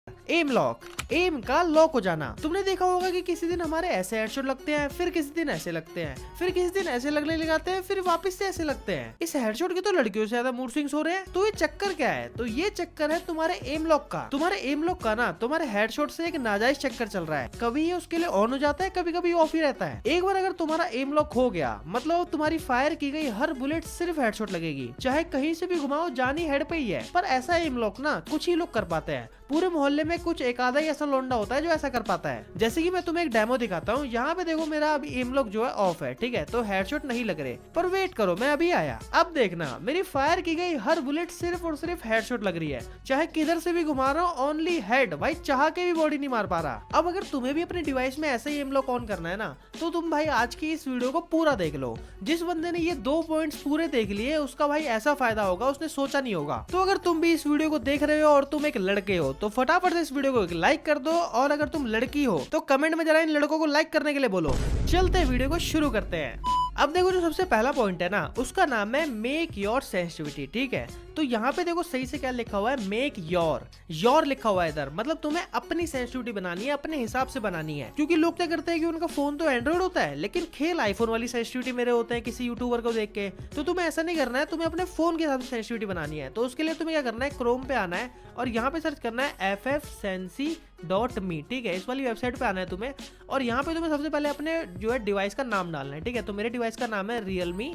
M lock, M का lock हो जाना। तुमने देखा होगा कि किसी दिन हमारे ऐसे हेडशॉट लगते हैं, फिर किसी दिन ऐसे लगते हैं, फिर किसी दिन ऐसे लगने लगाते हैं, फिर वापस से ऐसे लगते हैं। इस हेडशॉट के तो लड़कियों से ज्यादा मूड स्विंग्स हो रहे हैं। तो ये चक्कर क्या है? तो ये चक्कर है तुम्हारे एम लॉक का। तुम्हारे एम लॉक का ना तुम्हारे हेडशॉट से एक नाजायज चक्कर चल रहा है। कभी ये उसके लिए ऑन हो जाता है, कभी कभी ऑफ ही रहता है। एक बार अगर तुम्हारा एम लॉक हो गया, मतलब तुम्हारी फायर की गई हर बुलेट सिर्फ हेडशॉट लगेगी, चाहे कहीं से भी घुमाओ, जानी हेड पे ही है। पर ऐसा एम लॉक ना कुछ ही लोग कर पाते हैं। पूरे मोहल्ले में कुछ एक आधा ही ऐसा लोंडा होता है जो ऐसा कर पाता है। जैसे कि मैं तुम्हें एक डेमो दिखाता हूँ। यहाँ पे देखो मेरा अभी एम लॉक जो है ऑफ है, ठीक है, तो हेडशॉट नहीं लग रहे। पर वेट करो, मैं अभी आया। अब देखना मेरी फायर की गई हर बुलेट सिर्फ और सिर्फ हेडशॉट लग रही है। चाहे किधर से भी घुमा रहा हूँ, ओनली हेड। भाई चाह के भी बॉडी नहीं मार पा रहा। अब अगर तुम्हें भी अपने डिवाइस में ऐसे ही एम लॉक ऑन करना है ना, तो तुम भाई आज की इस वीडियो को पूरा देख लो। जिस बंदे ने ये 2 पॉइंट्स पूरे देख लिए, उसका भाई ऐसा फायदा होगा उसने सोचा नहीं होगा। तो अगर तुम भी इस वीडियो को देख रहे हो और तुम एक लड़के हो, तो फटाफट से इस वीडियो को लाइक कर दो। और अगर तुम लड़की हो तो कमेंट में जरा इन लड़कों को लाइक करने के लिए बोलो। चलते वीडियो को शुरू करते हैं। अब देखो जो सबसे पहला पॉइंट है ना, उसका नाम है मेक योर सेंसिटिविटी, ठीक है। तो यहाँ पे देखो सही से क्या लिखा हुआ है, मेक योर लिखा हुआ है इधर। मतलब तुम्हें अपनी सेंसिटिविटी बनानी है, अपने हिसाब से बनानी है। क्योंकि लोग क्या करते हैं कि उनका फोन तो एंड्रॉइड होता है, लेकिन खेल आईफोन वाली सेंसिटिविटी मेरे होते हैं किसी यूट्यूबर को देख के। तो तुम्हें ऐसा नहीं करना है, तुम्हें अपने फोन के हिसाब से सेंसिटिविटी बनानी है। तो उसके लिए तुम्हें क्या करना है, क्रोम पे आना है और यहाँ पे सर्च करना है ffsensi.me, ठीक है। इस वाली वेबसाइट पे आना है तुम्हें और यहाँ पे तुम्हें सबसे पहले अपने जो है डिवाइस का नाम डालना है, ठीक है। तो मेरे डिवाइस का नाम है Realme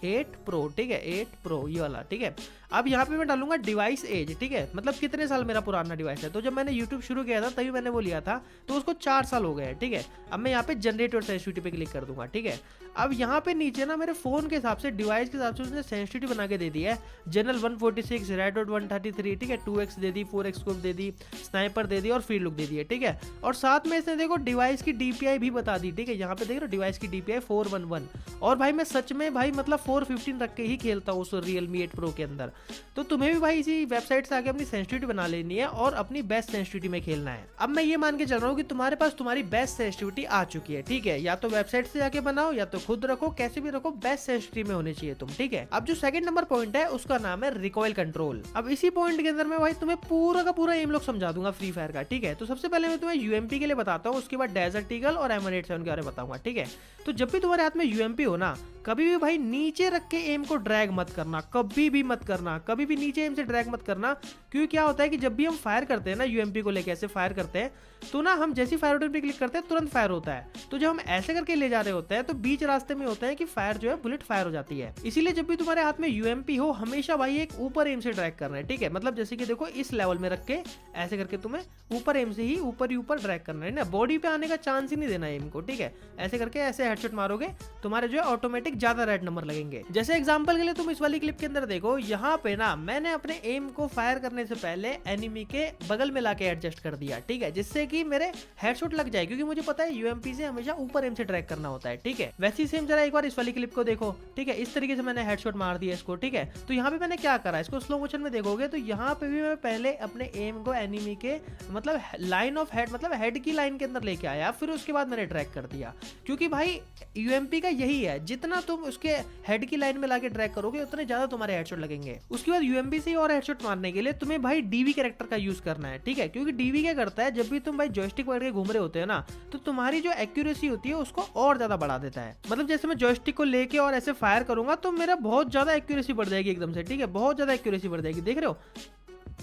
8 Pro, ठीक है, 8 Pro ये वाला, ठीक है। अब यहाँ पे मैं डालूंगा डिवाइस एज, ठीक है, मतलब कितने साल मेरा पुराना डिवाइस है। तो जब मैंने यूट्यूब शुरू किया था तभी मैंने वो लिया था, तो उसको 4 साल हो गए हैं, ठीक है। अब मैं यहाँ पे जनरेट और सेंसिटिविटी पे क्लिक कर दूंगा, ठीक है। अब यहाँ पे नीचे ना मेरे फोन के हिसाब से, डिवाइस के हिसाब से उसने सेंसिटिविटी बना के दे दी है। जनरल 146, रेड डॉट 133, ठीक है, 2x दे दी, 4x स्कोप दे दी, स्नाइपर दे दी और फील्ड लुक दे दी है, ठीक है। और साथ में इसने देखो डिवाइस की DPI भी बता दी, ठीक है। यहाँ पे देख रहे हो डिवाइस की DPI 411। और भाई मैं सच में भाई मतलब 415 रख के ही खेलता हूँ उस Realme 8 Pro के अंदर। तो तुम्हें भी भाई इसी वेबसाइट से आके अपनी सेंसिटिविटी बना लेनी है और अपनी बेस्ट सेंसिटिविटी में खेलना है। अब मैं ये मान के चल रहा हूँ कि तुम्हारे पास तुम्हारी बेस्ट सेंसिटिविटी आ चुकी है, ठीक है। या तो वेबसाइट से जाके बनाओ या तो खुद रखो, कैसे भी रखो, बेस्ट सेंसिटिविटी में होनी चाहिए तुम, ठीक है। अब जो सेकंड नंबर पॉइंट है उसका नाम है रिकॉइल कंट्रोल। अब इसी पॉइंट के अंदर मैं भाई तुम्हें पूरा का पूरा एम लॉक समझा दूंगा फ्री फायर का, ठीक है। तो सबसे पहले मैं तुम्हें UMP के लिए बताता हूँ, उसके बाद डेजर्ट ईगल और M187 के बारे में बताऊंगा, ठीक है। तो जब भी तुम्हारे हाथ में UMP हो ना, कभी भी भाई नीचे रख के एम को ड्रैग मत करना, कभी भी मत करना, कभी भी नीचे एम से ड्रैग मत करना। क्योंकि क्या होता है कि जब भी हम फायर करते हैं ना, UMP को लेके ऐसे फायर करते हैं, तो ना हम जैसी फायर बटन पे क्लिक करते हैं तुरंत फायर होता है। तो जब हम ऐसे करके ले जा रहे होते हैं तो बीच रास्ते में होता है कि फायर जो है बुलेट फायर हो जाती है। इसीलिए जब भी तुम्हारे हाथ में UMP हो, हमेशा भाई एक ऊपर एम से ड्रैग करना है, ठीक है। मतलब जैसे कि देखो इस लेवल में रख के ऐसे करके तुम्हें ऊपर एम से ही ऊपर ड्रैग करना है ना, बॉडी पे आने का चांस ही नहीं देना एम को, ठीक है। ऐसे करके ऐसे हेडशॉट मारोगे, तुम्हारे जो है ऑटोमेटिक ज्यादा रेड नंबर लगेंगे। जैसे एग्जांपल के लिए तुम इस वाली क्लिप के अंदर देखो, यहाँ पे ना मैंने अपने एम को फायर करने से पहले एनिमी के बगल में लाके एडजस्ट कर दिया, ठीक है, जिससे कि मेरे हेडशॉट लग जाए। क्योंकि मुझे पता है UMP से हमेशा ऊपर एम से ट्रैक करना होता है, ठीक है। वैसे ही सेम जरा एक बार इस वाली क्लिप को देखो, ठीक है। इस तरीके से मैंने हेडशॉट मार दिया इसको, ठीक है। तो यहाँ पे मैंने क्या करा, इसको स्लो मोशन में देखोगे तो यहाँ पे भी मैं पहले अपने एम को एनिमी के मतलब लाइन ऑफ हेड, मतलब हेड की लाइन के अंदर लेके आया, फिर उसके बाद मैंने ट्रैक कर दिया। क्योंकि भाई UMP का यही है, जितना तुम उसके हेड की लाइन में लाके ट्रैक करोगे उतने ज्यादा तुम्हारे हेडशॉट लगेंगे। उसके बाद UMP से और हेडशॉट मारने के लिए तुम्हें भाई DV कैरेक्टर का यूज करना है, ठीक है। क्योंकि DV क्या करता है, जब भी तुम भाई जॉयस्टिक पकड़ के घूम रहे होते हैं ना, तो तुम्हारी जो एक्यूरेसी होती है उसको और ज्यादा बढ़ा देता है। मतलब जैसे मैं जॉयस्टिक को लेके और ऐसे फायर करूंगा तो मेरा बहुत ज्यादा एक्यूरेसी बढ़ जाएगी एकदम से, ठीक है, बहुत ज्यादा एक्यूरेसी बढ़ जाएगी। देख रहे हो,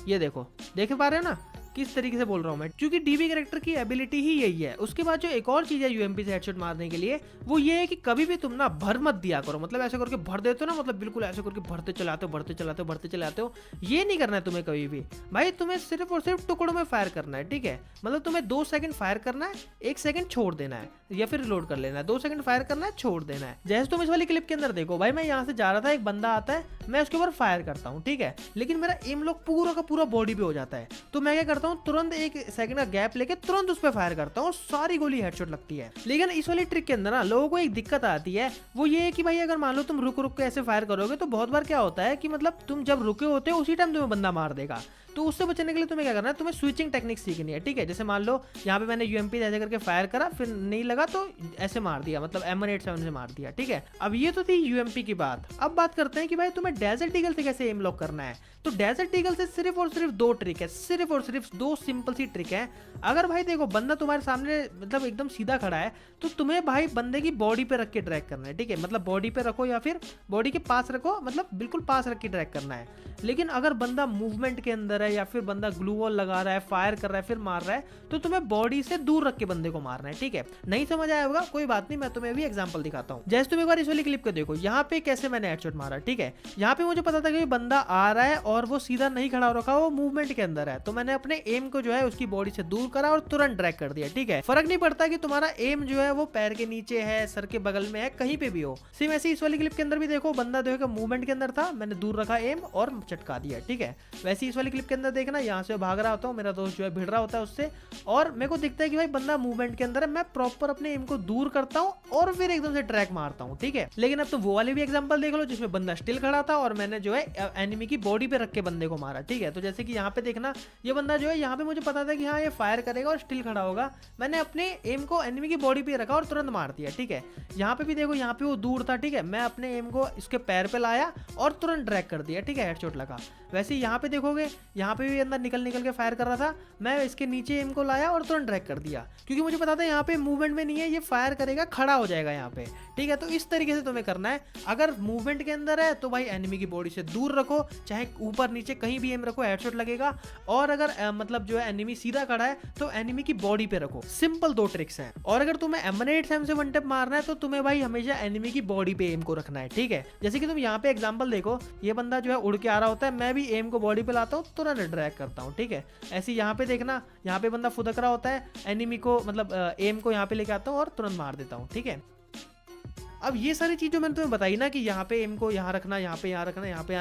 ये देखो, देख पा रहे हो ना किस तरीके से बोल रहा हूँ मैं, क्योंकि DV कैरेक्टर की एबिलिटी ही यही है। उसके बाद जो एक और चीज है UMP से हेडशॉट मारने के लिए, वो ये है कि कभी भी तुम ना भर मत दिया करो। मतलब ऐसे करके भर देते हो ना, मतलब बिल्कुल ऐसे करके भरते चलाते हो, ये नहीं करना है तुम्हें कभी भी। भाई तुम्हें सिर्फ और सिर्फ टुकड़ों में फायर करना है, ठीक है। मतलब तुम्हें 2 सेकंड फायर करना है, 1 सेकंड छोड़ देना है या फिर रिलोड कर लेना है, 2 सेकंड फायर करना है, छोड़ देना है। जैसे तुम इस वाली क्लिप के अंदर देखो, भाई मैं यहाँ से जा रहा था, एक बंदा आता है, मैं उसके ऊपर फायर करता हूँ, ठीक है, लेकिन मेरा एम लॉक पूरा का पूरा बॉडी पे हो जाता है। तो मैं क्या करता हूँ, तुरंत 1 सेकंड का गैप लेके तुरंत उस पर फायर करता हूँ, सारी गोली हेडशॉट लगती है। लेकिन इस वाली ट्रिक के अंदर ना लोगों को एक दिक्कत आती है, वो ये है कि भाई अगर मान लो तुम रुक रुक के ऐसे फायर करोगे तो बहुत बार क्या होता है कि मतलब तुम जब रुके होते हो उसी टाइम तुम्हें बंदा मार देगा। तो तो उससे बचने के लिए तुम्हें क्या करना है, तुम्हें स्विचिंग टेक्निक सीखनी है, ठीक है। जैसे मान लो यहाँ पे मैंने यूएमपी ऐसे करके फायर करा, फिर नहीं लगा तो ऐसे मार दिया, मतलब M187 से मार दिया, ठीक है। अब ये तो थी यूएमपी की बात। अब बात करते हैं कि भाई तुम्हें डेजर्ट ईगल से कैसे एम लॉक करना है। तो डेजर्ट ईगल से सिर्फ और सिर्फ दो ट्रिक है, सिर्फ और सिर्फ दो सिंपल सी ट्रिक है। अगर भाई देखो बंदा तुम्हारे सामने मतलब एकदम सीधा खड़ा है, तो तुम्हें भाई बंदे की बॉडी पे रख के ट्रैक करना है, ठीक है। मतलब बॉडी पे रखो या फिर बॉडी के पास रखो, मतलब बिल्कुल पास रख के ट्रैक करना है। लेकिन अगर बंदा मूवमेंट के अंदर है या फिर बंदा ग्लू वॉल लगा रहा है, फायर कर रहा है, फिर मार रहा है, तो तुम्हें बॉडी से दूर रख के बंदे को मारना है, ठीक है। नहीं समझ आया होगा कोई बात नहीं, मैं तुम्हें भी एग्जांपल दिखाता हूं। जैसे तुम एक बार इस वाली क्लिप को देखो, यहाँ पे कैसे मैंने हेडशॉट मारा, ठीक है। यहाँ पे मुझे पता था कि बंदा आ रहा है और वो सीधा नहीं खड़ा हो रखा, वो मूवमेंट के अंदर है, तो मैंने अपने एम को जो है उसकी बॉडी से दूर करा और तुरंत ड्रैग कर दिया, ठीक है। फर्क नहीं पड़ता कि तुम्हारा एम जो है वो पैर के नीचे है, सर के बगल में है, कहीं पे भी हो। सेम ऐसे इस वाली क्लिप के अंदर भी देखो, बंदा देखो मूवमेंट के अंदर था, मैंने दूर रखा एम और चटका दिया, ठीक है। वैसे इस वाली क्लिप के अंदर देखना, यहाँ से भाग रहा होता हूँ, मेरा दोस्त जो है भिड़ रहा होता है उससे, और मेरे को दिखता है कि भाई बंदा मूवमेंट के अंदर है, मैं प्रॉपर अपने एम को दूर करता हूँ और फिर एकदम से ट्रैक मारता हूँ, ठीक है। लेकिन अब तो वो वाले भी एग्जांपल देख लो जिसमें बंदा स्टिल खड़ा था और मैंने जो है एनिमी की बॉडी पे रख के बंदे को मारा, ठीक है। तो जैसे कि यहाँ पे देखना, ये बंदा जो है यहाँ पे मुझे पता था कि हाँ ये फायर करेगा और स्टिल खड़ा होगा, मैंने अपने एम को एनिमी की बॉडी पे रखा और तुरंत मार दिया, ठीक है। यहाँ पे भी देखो, यहाँ पे वो दूर था, ठीक है, मैं अपने एम को इसके पैर पे लाया और तुरंत ड्रैग कर दिया, ठीक है, हेडशॉट लगा। वैसे यहाँ पे देखोगे, यहाँ पे भी अंदर निकल निकल के फायर कर रहा था, मैं इसके नीचे एम को लाया और तुरंत ड्रैग कर दिया, क्योंकि मुझे पता था यहाँ पे मूवमेंट में नहीं है, ये फायर करेगा खड़ा हो जाएगा यहाँ पे, ठीक है। तो इस तरीके से तुम्हें करना है। अगर मूवमेंट के अंदर है तो भाई एनिमी की बॉडी से दूर रखो, चाहे ऊपर नीचे कहीं भी एम रखो, हेडशॉट लगेगा। और अगर मतलब जो है एनिमी सीधा खड़ा है तो एनिमी की बॉडी पे रखो। सिंपल दो ट्रिक्स हैं। और अगर तुम्हें M187 से वन टैप मारना है तो तुम्हें भाई हमेशा एनिमी की बॉडी पे एम को रखना है, ठीक है। जैसे कि तुम यहाँ पे एग्जांपल देखो, ये बंदा जो है उड़ के आ रहा होता है, मैं भी एम को बॉडी पे लाता हूँ, तुरंत ड्रैग करता हूँ, ठीक है। ऐसे यहाँ पे देखना, यहाँ पे बंदा फुदक रहा होता है, एनिमी को मतलब एम को यहाँ पे लेके आता हूँ और तुरंत मार देता हूँ, ठीक है। अब ये सारी चीजें मैंने तुम्हें बताई ना कि यहाँ पे एम को यहाँ रखना, यहाँ पे यहाँ रखना, यहाँ पे